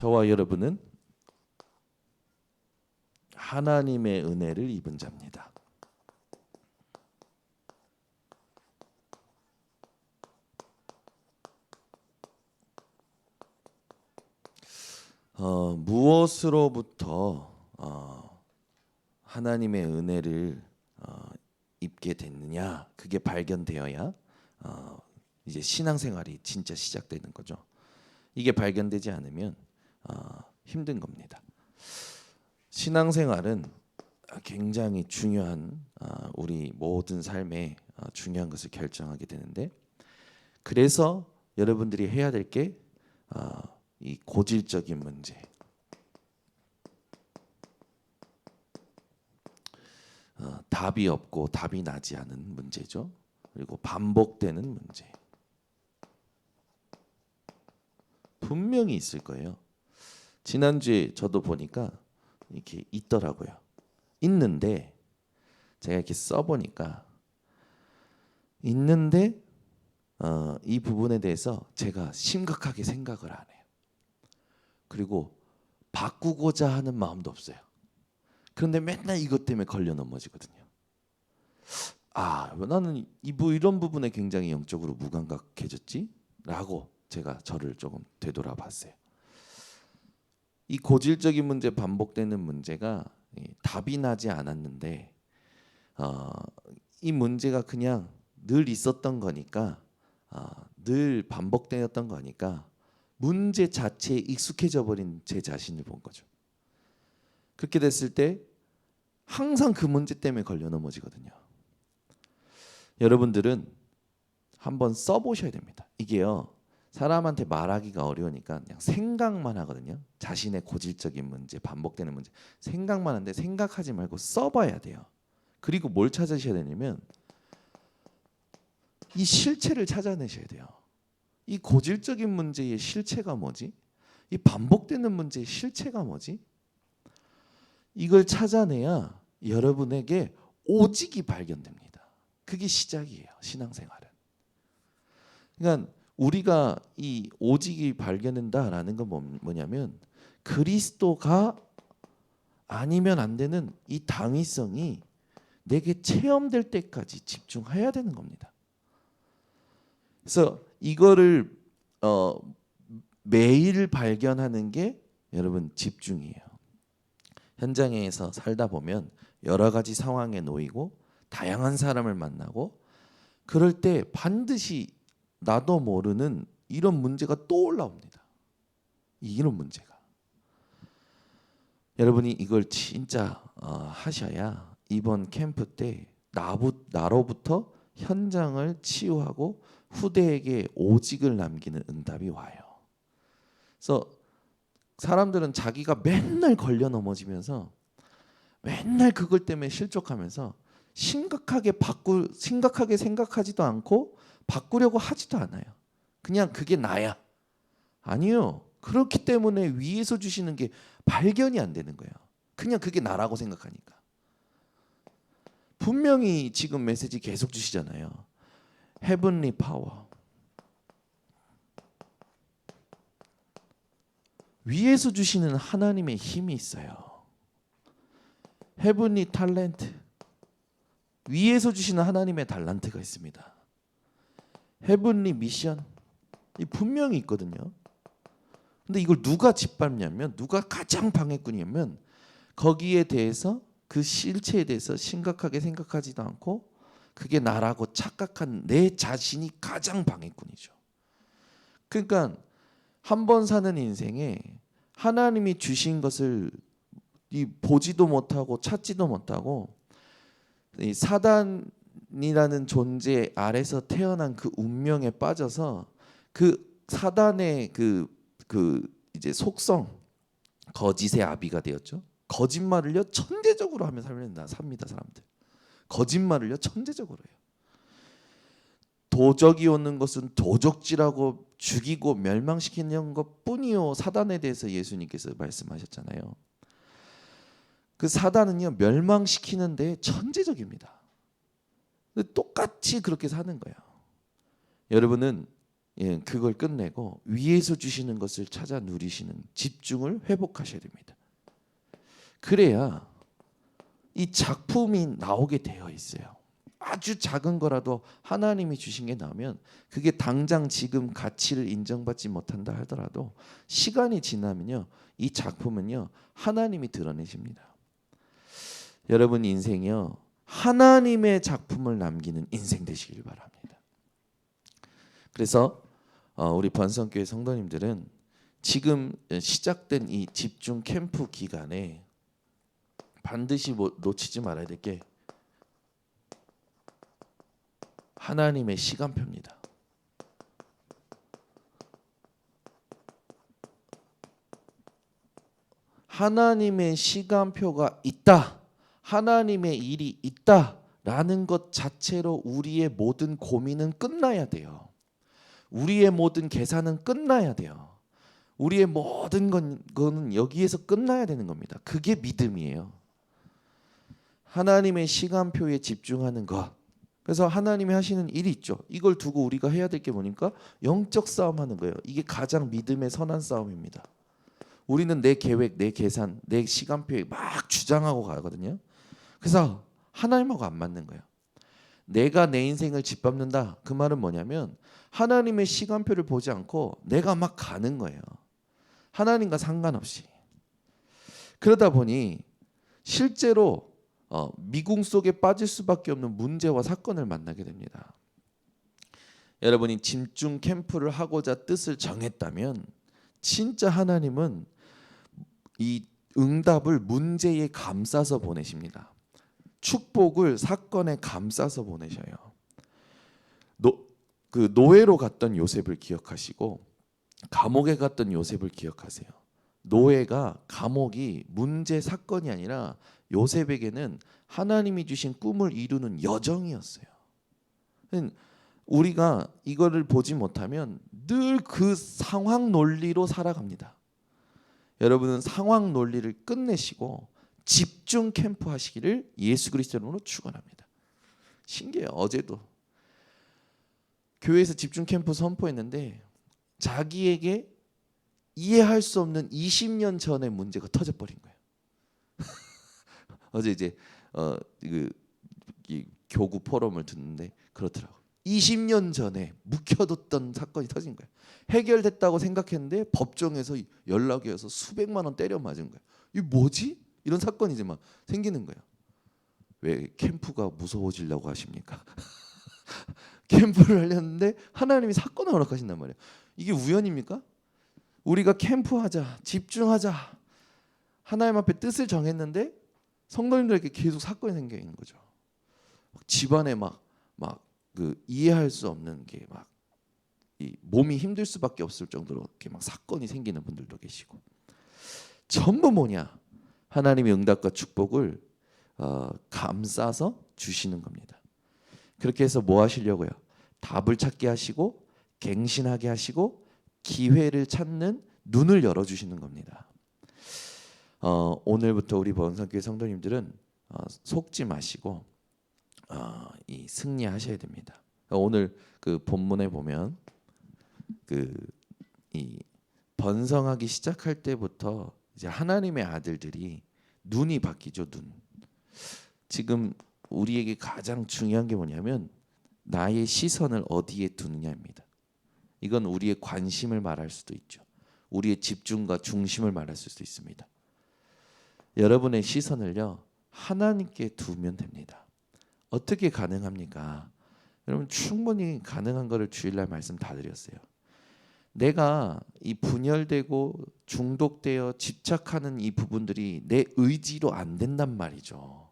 저와 여러분은 하나님의 은혜를 입은 자입니다. 무엇으로부터 하나님의 은혜를 입게 됐느냐, 그게 발견되어야 이제 신앙생활이 진짜 시작되는 거죠. 이게 발견되지 않으면 힘든 겁니다. 신앙생활은 굉장히 중요한 우리 모든 삶에 중요한 것을 결정하게 되는데, 그래서 여러분들이 해야 될 게 이 고질적인 문제, 답이 없고 답이 나지 않은 문제죠. 그리고 반복되는 문제 분명히 있을 거예요. 지난주에 저도 보니까 이렇게 있더라고요. 있는데 제가 이렇게 써보니까 있는데 이 부분에 대해서 제가 심각하게 생각을 안 해요. 그리고 바꾸고자 하는 마음도 없어요. 그런데 맨날 이것 때문에 걸려 넘어지거든요. 나는 이런 부분에 굉장히 영적으로 무감각해졌지? 라고 제가 저를 조금 되돌아봤어요. 이 고질적인 문제, 반복되는 문제가 답이 나지 않았는데 이 문제가 그냥 늘 있었던 거니까, 늘 반복되었던 거니까 문제 자체에 익숙해져 버린 제 자신을 본 거죠. 그렇게 됐을 때 항상 그 문제 때문에 걸려 넘어지거든요. 여러분들은 한번 써보셔야 됩니다. 이게요, 사람한테 말하기가 어려우니까 그냥 생각만 하거든요. 자신의 고질적인 문제, 반복되는 문제 생각만 하는데, 생각하지 말고 써봐야 돼요. 그리고 뭘 찾으셔야 되냐면 이 실체를 찾아내셔야 돼요. 이 고질적인 문제의 실체가 뭐지? 이 반복되는 문제의 실체가 뭐지? 이걸 찾아내야 여러분에게 오직이 발견됩니다. 그게 시작이에요, 신앙생활은. 그러니까 우리가 이 오직이 발견된다라는 건 뭐냐면, 그리스도가 아니면 안 되는 이 당위성이 내게 체험될 때까지 집중해야 되는 겁니다. 그래서 이거를 매일 발견하는 게 여러분 집중이에요. 현장에서 살다 보면 여러 가지 상황에 놓이고 다양한 사람을 만나고, 그럴 때 반드시 나도 모르는 이런 문제가 또 올라옵니다. 이런 문제가. 여러분이 이걸 진짜 하셔야 이번 캠프 때 나로부터 현장을 치유하고 후대에게 오직을 남기는 응답이 와요. 그래서 사람들은 자기가 맨날 걸려 넘어지면서 맨날 그걸 때문에 실족하면서 심각하게 생각하지도 않고 바꾸려고 하지도 않아요. 그냥 그게 나야. 아니요. 그렇기 때문에 위에서 주시는 게 발견이 안 되는 거예요. 그냥 그게 나라고 생각하니까. 분명히 지금 메시지 계속 주시잖아요. Heavenly Power. 위에서 주시는 하나님의 힘이 있어요. Heavenly Talent. 위에서 주시는 하나님의 달란트가 있습니다. Heavenly Mission. 이 분명히 있거든요. 근데 이걸 누가 짓밟냐면, 누가 가장 방해꾼이냐면, 거기에 대해서, 그 실체에 대해서 심각하게 생각하지도 않고 그게 나라고 착각한 내 자신이 가장 방해꾼이죠. 그러니까 한 번 사는 인생에 하나님이 주신 것을 보지도 못하고 찾지도 못하고, 이 사단이라는 존재 아래서 태어난 그 운명에 빠져서 그 사단의 그 이제 속성, 거짓의 아비가 되었죠. 거짓말을요 천재적으로 하며 삽니다, 사람들. 거짓말을요 천재적으로 해요. 도적이 오는 것은 도적질하고 죽이고 멸망시키는 것뿐이요, 사단에 대해서 예수님께서 말씀하셨잖아요. 그 사단은요 멸망시키는데 천재적입니다. 똑같이 그렇게 사는 거예요. 여러분은 예, 그걸 끝내고 위에서 주시는 것을 찾아 누리시는 집중을 회복하셔야 됩니다. 그래야 이 작품이 나오게 되어 있어요. 아주 작은 거라도 하나님이 주신 게 나오면 그게 당장 지금 가치를 인정받지 못한다 하더라도 시간이 지나면요, 이 작품은요 하나님이 드러내십니다. 여러분 인생이요 하나님의 작품을 남기는 인생 되시길 바랍니다. 그래서 우리 번성교회 성도님들은 지금 시작된 이 집중 캠프 기간에 반드시 놓치지 말아야 될 게 하나님의 시간표입니다. 하나님의 시간표가 있다, 하나님의 일이 있다라는 것 자체로 우리의 모든 고민은 끝나야 돼요. 우리의 모든 계산은 끝나야 돼요. 우리의 모든 거는 여기에서 끝나야 되는 겁니다. 그게 믿음이에요. 하나님의 시간표에 집중하는 것. 그래서 하나님이 하시는 일이 있죠. 이걸 두고 우리가 해야 될 게 뭐니까 영적 싸움하는 거예요. 이게 가장 믿음의 선한 싸움입니다. 우리는 내 계획, 내 계산, 내 시간표에 막 주장하고 가거든요. 그래서 하나님하고 안 맞는 거예요. 내가 내 인생을 짓밟는다. 그 말은 뭐냐면 하나님의 시간표를 보지 않고 내가 막 가는 거예요. 하나님과 상관없이. 그러다 보니 실제로 미궁 속에 빠질 수밖에 없는 문제와 사건을 만나게 됩니다. 여러분이 집중 캠프를 하고자 뜻을 정했다면 진짜 하나님은 이 응답을 문제에 감싸서 보내십니다. 축복을 사건에 감싸서 보내셔요. 그 노예로 갔던 요셉을 기억하시고 감옥에 갔던 요셉을 기억하세요. 노예가 감옥이 문제 사건이 아니라 요셉에게는 하나님이 주신 꿈을 이루는 여정이었어요. 우리가 이거를 보지 못하면 늘 그 상황 논리로 살아갑니다. 여러분은 상황 논리를 끝내시고 집중 캠프 하시기를 예수 그리스도 이름으로 축원합니다. 신기해요. 어제도 교회에서 집중 캠프 선포했는데 자기에게 이해할 수 없는 20년 전의 문제가 터져버린 거예요. 어제 이제 이 교구 포럼을 듣는데 그렇더라고. 20년 전에 묵혀뒀던 사건이 터진 거예요. 해결됐다고 생각했는데 법정에서 연락이 와서 수백만 원 때려 맞은 거예요. 이게 뭐지? 이런 사건이 이제 막 생기는 거예요. 왜 캠프가 무서워지려고 하십니까? 캠프를 하려는데 하나님이 사건을 허락하신단 말이에요. 이게 우연입니까? 우리가 캠프하자, 집중하자, 하나님 앞에 뜻을 정했는데 성도님들에게 계속 사건이 생겨 있는 거죠. 집안에 막 그 이해할 수 없는 게 막 이 몸이 힘들 수밖에 없을 정도로 이렇게 막 사건이 생기는 분들도 계시고, 전부 뭐냐? 하나님의 응답과 축복을 감싸서 주시는 겁니다. 그렇게 해서 뭐 하시려고요? 답을 찾게 하시고 갱신하게 하시고 기회를 찾는 눈을 열어주시는 겁니다. 오늘부터 우리 번성교회 성도님들은 속지 마시고 이 승리하셔야 됩니다. 오늘 그 본문에 보면 이 번성하기 시작할 때부터 이제 하나님의 아들들이 눈이 바뀌죠. 눈. 지금 우리에게 가장 중요한 게 뭐냐면 나의 시선을 어디에 두느냐입니다. 이건 우리의 관심을 말할 수도 있죠. 우리의 집중과 중심을 말할 수도 있습니다. 여러분의 시선을요 하나님께 두면 됩니다. 어떻게 가능합니까? 여러분 충분히 가능한 거를 주일날 말씀 다 드렸어요. 내가 이 분열되고 중독되어 집착하는 이 부분들이 내 의지로 안 된단 말이죠.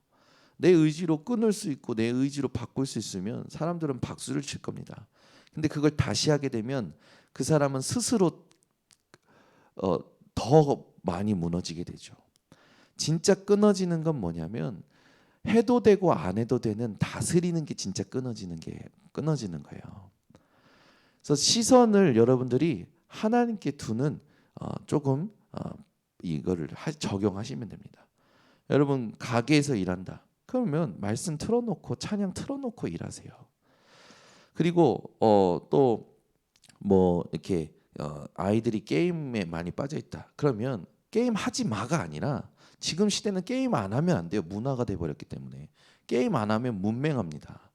내 의지로 끊을 수 있고 내 의지로 바꿀 수 있으면 사람들은 박수를 칠 겁니다. 근데 그걸 다시 하게 되면 그 사람은 스스로 더 많이 무너지게 되죠. 진짜 끊어지는 건 뭐냐면 해도 되고 안 해도 되는 다스리는 게 진짜 끊어지는 거예요. 그래서 시선을 여러분들이 하나님께 두는 조금 이거를 적용하시면 됩니다. 여러분 가게에서 일한다. 그러면 말씀 틀어놓고 찬양 틀어놓고 일하세요. 그리고 또 뭐 이렇게 아이들이 게임에 많이 빠져 있다. 그러면 게임 하지 마가 아니라 지금 시대는 게임 안 하면 안 돼요. 문화가 돼 버렸기 때문에. 게임 안 하면 문맹합니다.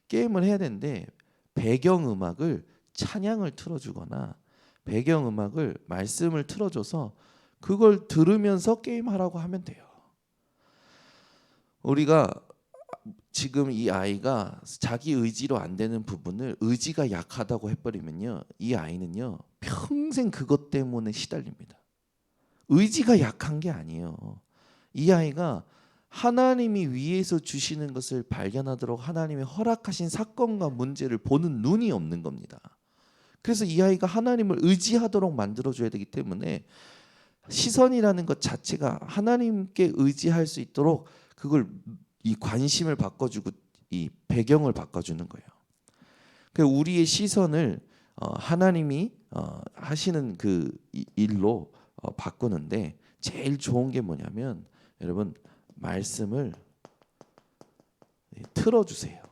게임을 해야 되는데 배경 음악을 찬양을 틀어주거나 배경 음악을 말씀을 틀어줘서 그걸 들으면서 게임하라고 하면 돼요. 우리가 지금 이 아이가 자기 의지로 안 되는 부분을 의지가 약하다고 해버리면요, 이 아이는요 평생 그것 때문에 시달립니다. 의지가 약한 게 아니에요. 이 아이가 하나님이 위에서 주시는 것을 발견하도록 하나님이 허락하신 사건과 문제를 보는 눈이 없는 겁니다. 그래서 이 아이가 하나님을 의지하도록 만들어줘야 되기 때문에 시선이라는 것 자체가 하나님께 의지할 수 있도록 그걸 이 관심을 바꿔주고 이 배경을 바꿔주는 거예요. 그 우리의 시선을 하나님이 하시는 그 일로 바꾸는데 제일 좋은 게 뭐냐면 여러분 말씀을 틀어주세요.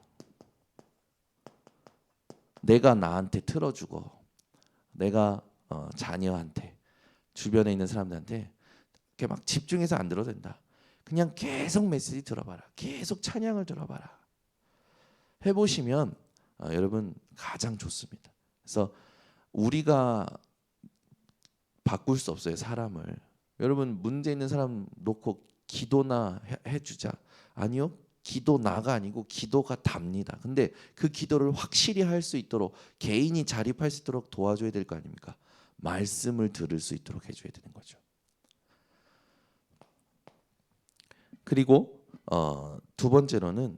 내가 나한테 틀어주고 내가 자녀한테 주변에 있는 사람들한테 이렇게 막 집중해서 안 들어도 된다. 그냥 계속 메시지 들어봐라. 계속 찬양을 들어봐라. 해보시면 여러분 가장 좋습니다. 그래서 우리가 바꿀 수 없어요, 사람을. 여러분 문제 있는 사람 놓고 기도나 해주자. 아니요. 기도 나가 아니고 기도가 답니다. 근데 그 기도를 확실히 할 수 있도록 개인이 자립할 수 있도록 도와줘야 될 거 아닙니까? 말씀을 들을 수 있도록 해줘야 되는 거죠. 그리고 두 번째로는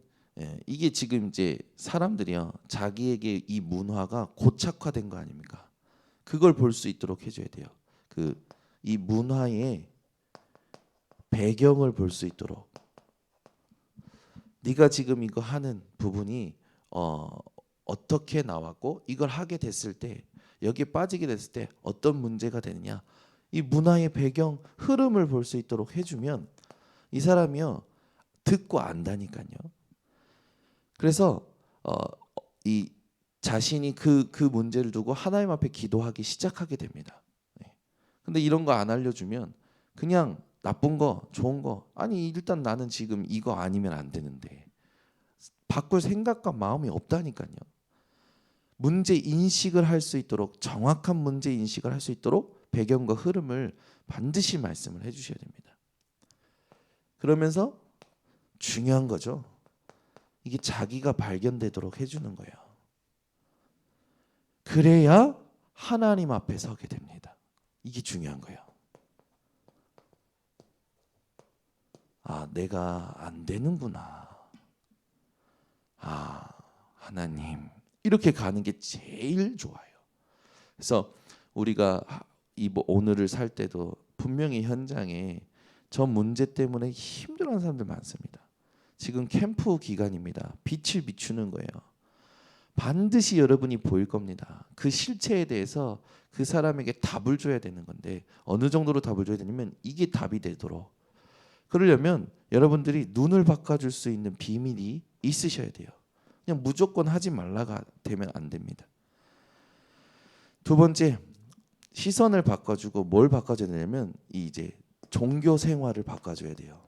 이게 지금 이제 사람들이요 자기에게 이 문화가 고착화된 거 아닙니까? 그걸 볼 수 있도록 해줘야 돼요. 그 이 문화의 배경을 볼 수 있도록. 네가 지금 이거 하는 부분이 어떻게 나왔고 이걸 하게 됐을 때 여기에 빠지게 됐을 때 어떤 문제가 되느냐 이 문화의 배경 흐름을 볼 수 있도록 해주면 이 사람이요 듣고 안다니까요. 그래서 이 자신이 그 문제를 두고 하나님 앞에 기도하기 시작하게 됩니다. 근데 이런 거 안 알려주면 그냥 나쁜 거 좋은 거 아니 일단 나는 지금 이거 아니면 안 되는데 바꿀 생각과 마음이 없다니까요. 문제 인식을 할 수 있도록 정확한 문제 인식을 할 수 있도록 배경과 흐름을 반드시 말씀을 해주셔야 됩니다. 그러면서 중요한 거죠. 이게 자기가 발견되도록 해주는 거예요. 그래야 하나님 앞에 서게 됩니다. 이게 중요한 거예요. 아, 내가 안 되는구나. 아, 하나님. 이렇게 가는 게 제일 좋아요. 그래서 우리가 오늘을 살 때도 분명히 현장에 저 문제 때문에 힘들어하는 사람들 많습니다. 지금 캠프 기간입니다. 빛을 비추는 거예요. 반드시 여러분이 보일 겁니다. 그 실체에 대해서 그 사람에게 답을 줘야 되는 건데 어느 정도로 답을 줘야 되냐면 이게 답이 되도록 그러려면 여러분들이 눈을 바꿔줄 수 있는 비밀이 있으셔야 돼요. 그냥 무조건 하지 말라가 되면 안 됩니다. 두 번째 시선을 바꿔주고 뭘 바꿔줘야 되냐면 이제 종교 생활을 바꿔줘야 돼요.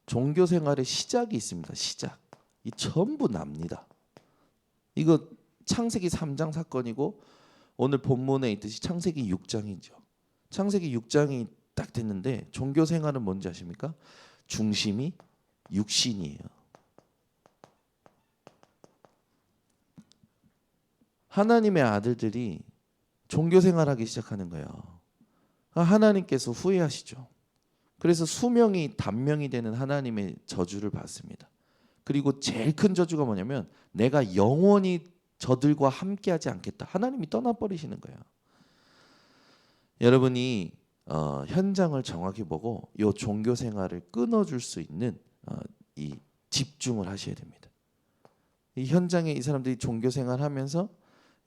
종교 생활의 시작이 있습니다. 시작. 이 전부 납니다. 이거 창세기 3장 사건이고 오늘 본문에 있듯이 창세기 6장이죠. 창세기 6장이 딱 됐는데 종교 생활은 뭔지 아십니까? 중심이 육신이에요. 하나님의 아들들이 종교 생활하기 시작하는 거예요. 하나님께서 후회하시죠. 그래서 수명이 단명이 되는 하나님의 저주를 받습니다. 그리고 제일 큰 저주가 뭐냐면 내가 영원히 저들과 함께하지 않겠다. 하나님이 떠나버리시는 거예요. 여러분이 현장을 정확히 보고 이 종교 생활을 끊어줄 수 있는 이 집중을 하셔야 됩니다. 이 현장에 이 사람들이 종교 생활하면서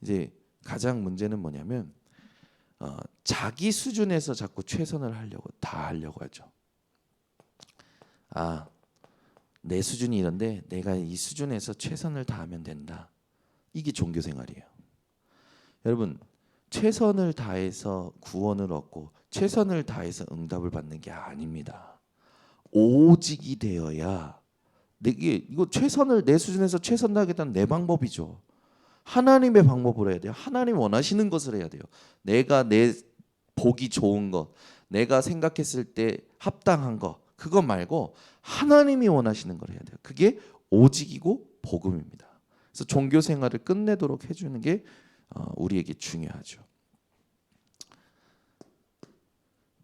이제 가장 문제는 뭐냐면 자기 수준에서 자꾸 최선을 하려고 하죠. 아, 내 수준이 이런데 내가 이 수준에서 최선을 다하면 된다. 이게 종교 생활이에요. 여러분, 최선을 다해서 구원을 얻고 최선을 다해서 응답을 받는 게 아닙니다. 오직이 되어야 내게 이거 최선을 내 수준에서 최선 다하겠다는 내 방법이죠. 하나님의 방법으로 해야 돼요. 하나님 원하시는 것을 해야 돼요. 내가 내 보기 좋은 것, 내가 생각했을 때 합당한 것, 그거 말고 하나님이 원하시는 걸 해야 돼요. 그게 오직이고 복음입니다. 그래서 종교 생활을 끝내도록 해주는 게 우리에게 중요하죠.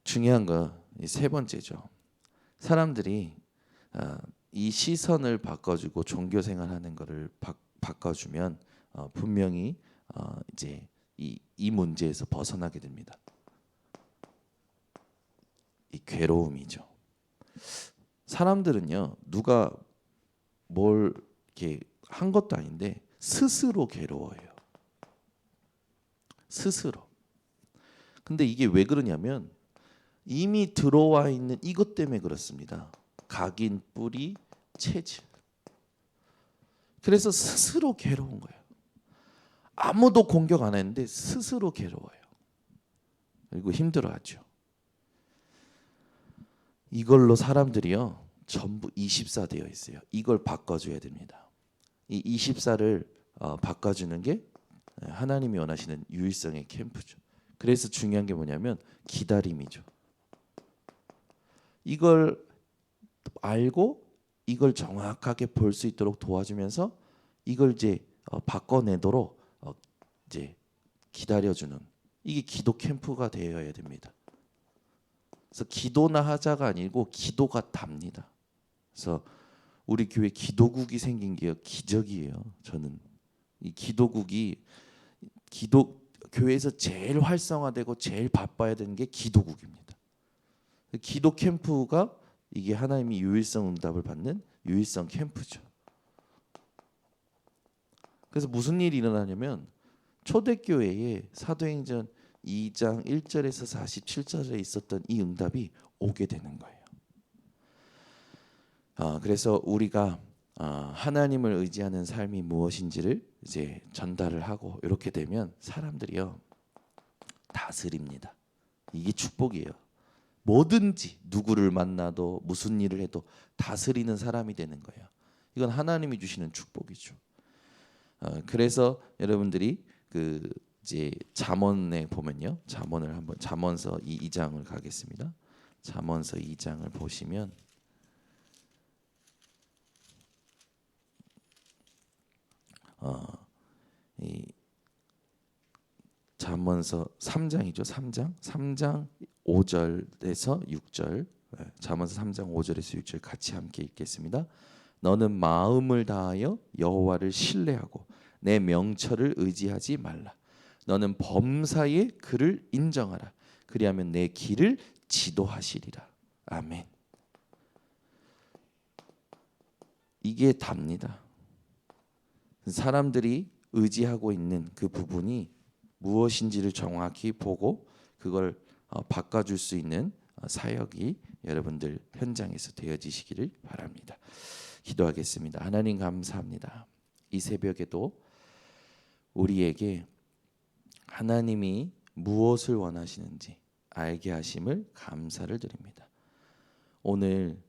중요한 거 세 번째죠. 사람들이 이 시선을 바꿔주고 종교 생활하는 것을 바꿔주면 분명히 이제 이 문제에서 벗어나게 됩니다. 이 괴로움이죠. 사람들은요, 누가 뭘 이렇게 한 것도 아닌데 스스로 괴로워해요. 스스로. 근데 이게 왜 그러냐면 이미 들어와 있는 이것 때문에 그렇습니다. 각인, 뿌리, 체질. 그래서 스스로 괴로운 거예요. 아무도 공격 안 했는데 스스로 괴로워요. 그리고 힘들어하죠. 이걸로 사람들이요 전부 24 되어 있어요. 이걸 바꿔줘야 됩니다. 이 24를 바꿔주는 게 하나님이 원하시는 유일성의 캠프죠. 그래서 중요한 게 뭐냐면 기다림이죠. 이걸 알고 이걸 정확하게 볼 수 있도록 도와주면서 이걸 이제 바꿔내도록 이제 기다려주는, 이게 기도 캠프가 되어야 됩니다. 그래서 기도나 하자가 아니고 기도가 답니다. 그래서 우리 교회 기도국이 생긴 게 기적이에요. 저는 이 기도국이 교회에서 제일 활성화되고 제일 바빠야 되는 게 기도국입니다. 기도 캠프가 이게 하나님이 유일성 응답을 받는 유일성 캠프죠. 그래서 무슨 일이 일어나냐면 초대교회에 사도행전 2장 1절에서 47절에 있었던 이 응답이 오게 되는 거예요. 그래서 우리가 하나님을 의지하는 삶이 무엇인지를 이제 전달을 하고 이렇게 되면 사람들이요 다스립니다. 이게 축복이에요. 뭐든지 누구를 만나도 무슨 일을 해도 다스리는 사람이 되는 거예요. 이건 하나님이 주시는 축복이죠. 그래서 여러분들이 그 이제 잠언에 보면요, 잠언을 한번 잠언서 2장을 가겠습니다. 잠언서 2장을 보시면 이 잠언서 3장이죠. 3장 5절에서 6절. 잠언서 3장 5절에서 6절 같이 함께 읽겠습니다. 너는 마음을 다하여 여호와를 신뢰하고 내 명철을 의지하지 말라. 너는 범사에 그를 인정하라. 그리하면 내 길을 지도하시리라. 아멘. 이게 답니다. 사람들이 의지하고 있는 그 부분이 무엇인지를 정확히 보고 그걸 바꿔줄 수 있는 사역이 여러분들 현장에서 되어지시기를 바랍니다. 기도하겠습니다. 하나님 감사합니다. 이 새벽에도 우리에게 하나님이 무엇을 원하시는지 알게 하심을 감사를 드립니다. 오늘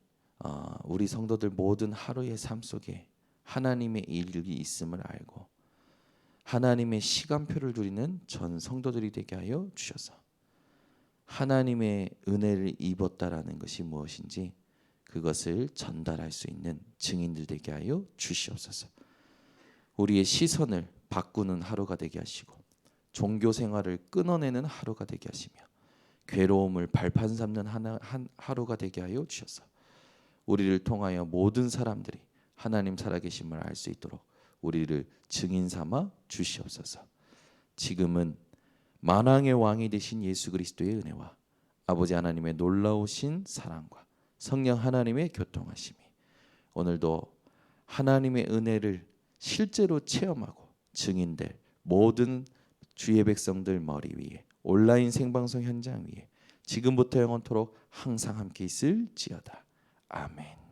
우리 성도들 모든 하루의 삶 속에 하나님의 일이 있음을 알고 하나님의 시간표를 누리는 전 성도들이 되게 하여 주셔서 하나님의 은혜를 입었다라는 것이 무엇인지 그것을 전달할 수 있는 증인들 되게 하여 주시옵소서. 우리의 시선을 바꾸는 하루가 되게 하시고 종교 생활을 끊어내는 하루가 되게 하시며 괴로움을 발판 삼는 하루가 되게 하여 주셔서 우리를 통하여 모든 사람들이 하나님 살아계심을 알 수 있도록 우리를 증인 삼아 주시옵소서. 지금은 만왕의 왕이 되신 예수 그리스도의 은혜와 아버지 하나님의 놀라우신 사랑과 성령 하나님의 교통하심이 오늘도 하나님의 은혜를 실제로 체험하고 증인될 모든 주의 백성들 머리 위에 온라인 생방송 현장 위에 지금부터 영원토록 항상 함께 있을지어다. 아멘.